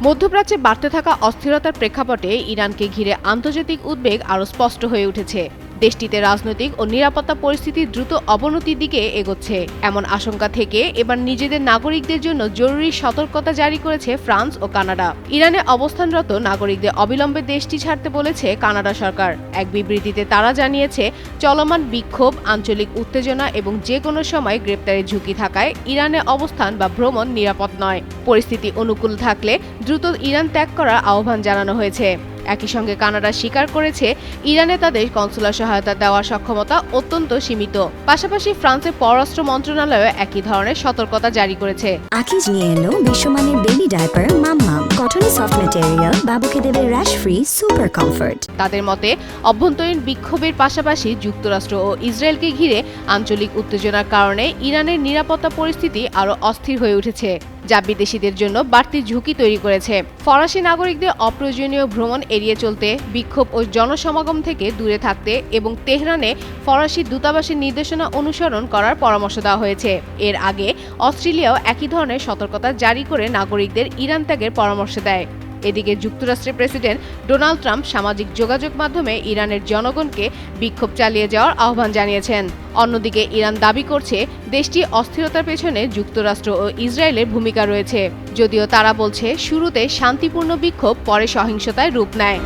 মধ্যপ্রাচ্যে বাড়তে থাকা অস্থিরতার প্রেক্ষাপটে ইরানকে ঘিরে আন্তর্জাতিক উদ্বেগ আরও স্পষ্ট হয়ে উঠেছে। দেশটিতে রাজনৈতিক ও নিরাপত্তা পরিস্থিতি দ্রুত অবনতির দিকে এগোচ্ছে। এমন আশঙ্কা থেকে এবার নিজেদের নাগরিকদের জন্য জরুরি সতর্কতা জারি করেছে ফ্রান্স ও কানাডা। ইরানে অবস্থানরত নাগরিকদের অবিলম্বে দেশটি ছাড়তে বলেছে কানাডা সরকার। এক বিবৃতিতে তারা জানিয়েছে, চলমান বিক্ষোভ, আঞ্চলিক উত্তেজনা এবং যে কোনো সময় গ্রেপ্তারের ঝুঁকি থাকায় ইরানে অবস্থান বা ভ্রমণ নিরাপদ নয়। পরিস্থিতি অনুকূল থাকলে দ্রুত ইরান ত্যাগ করার আহ্বান জানানো হয়েছে। একই সঙ্গে কানাডা স্বীকার করেছে, ইরানে তাদের কনসুলার সহায়তা দেওয়ার সক্ষমতা অত্যন্ত সীমিত। পাশাপাশি ফ্রান্সের পররাষ্ট্র মন্ত্রণালয় একই ধরনের সতর্কতা জারি করেছে। আকিজ নিয়ে এলো বিশ্বমানের বেবি ডায়াপার মাম্মাম, কটনে সফট ম্যাটেরিয়াল, বাবুকে দেবে র্যাশ ফ্রি সুপার কমফোর্ট। তাদের মতে, অভ্যন্তরীণ বিক্ষোভের পাশাপাশি যুক্তরাষ্ট্র ও ইসরায়েলকে ঘিরে আঞ্চলিক উত্তেজনার কারণে ইরানের নিরাপত্তা পরিস্থিতি আরও অস্থির হয়ে উঠেছে, যা বিদেশিদের জন্য বাড়তি ঝুঁকি তৈরি করেছে। ফরাসি নাগরিকদের অপ্রয়োজনীয় ভ্রমণ এড়িয়ে চলতে, বিক্ষোভ ও জনসমাগম থেকে দূরে থাকতে এবং তেহরানে ফরাসি দূতাবাসের নির্দেশনা অনুসরণ করার পরামর্শ দেওয়া হয়েছে। এর আগে অস্ট্রেলিয়াও একই ধরনের সতর্কতা জারি করে নাগরিকদের ইরান ত্যাগের পরামর্শ দেয়। এদিকে যুক্তরাষ্ট্রের প্রেসিডেন্ট ডোনাল্ড ট্রাম্প সামাজিক যোগাযোগ মাধ্যমে ইরানের জনগণকে বিক্ষোভ চালিয়ে যাওয়ার আহ্বান জানিয়েছেন। অন্যদিকে ইরান দাবি করছে, দেশটি অস্থিরতার পেছনে যুক্তরাষ্ট্র ও ইসরায়েলের ভূমিকা রয়েছে, যদিও তারা বলছে শুরুতে শান্তিপূর্ণ বিক্ষোভ পরে সহিংসতায় রূপ নেয়।